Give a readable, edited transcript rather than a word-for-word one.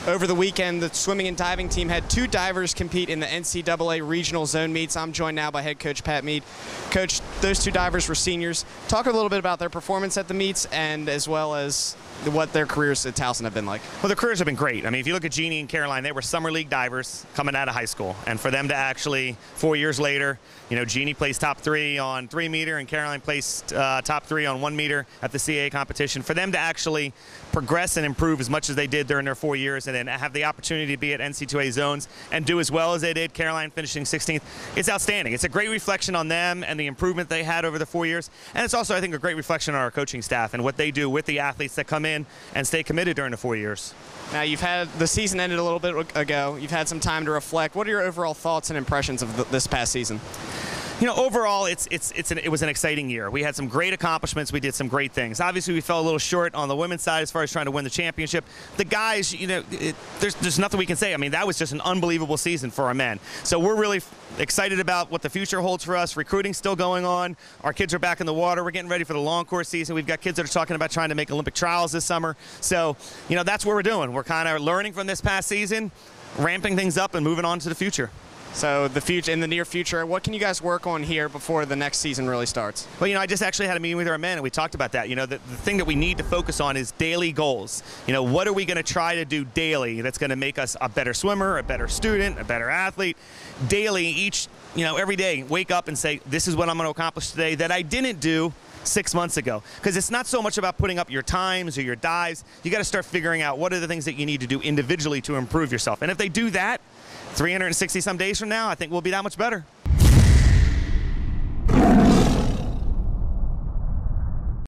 Over the weekend, the swimming and diving team had 2 divers compete in the NCAA Regional Zone Meets. I'm joined now by head coach Pat Mead. Coach, those 2 divers were seniors. Talk a little bit about their performance at the meets and as well as what their careers at Towson have been like. Well, their careers have been great. I mean, if you look at Jeannie and Caroline, they were summer league divers coming out of high school. And for them to actually, 4 years later, Jeannie placed top 3 on 3 meter and Caroline placed top 3 on 1 meter at the CAA competition. For them to actually progress and improve as much as they did during their 4 years and then have the opportunity to be at NCAA zones and do as well as they did, Caroline finishing 16th, it's outstanding. It's a great reflection on them and the improvement they had over the 4 years. And it's also, I think, a great reflection on our coaching staff and what they do with the athletes that come in and stay committed during the 4 years. Now, you've had the season ended a little bit ago. You've had some time to reflect. What are your overall thoughts and impressions of this past season? Overall, it was an exciting year. We had some great accomplishments. We did some great things. Obviously, we fell a little short on the women's side as far as trying to win the championship. The guys, there's nothing we can say. I mean, that was just an unbelievable season for our men. So we're really excited about what the future holds for us. Recruiting's still going on. Our kids are back in the water. We're getting ready for the long course season. We've got kids that are talking about trying to make Olympic trials this summer. So, that's what we're doing. We're kind of learning from this past season, ramping things up, and moving on to the future. So in the near future, what can you guys work on here before the next season really starts? Well, I just actually had a meeting with our men, and we talked about that. The thing that we need to focus on is daily goals. What are we going to try to do daily that's going to make us a better swimmer, a better student, a better athlete? Daily, every day, wake up and say, this is what I'm going to accomplish today that I didn't do 6 months ago. Because it's not so much about putting up your times or your dives. You got to start figuring out what are the things that you need to do individually to improve yourself. And if they do that, 360 some days from now, I think we'll be that much better.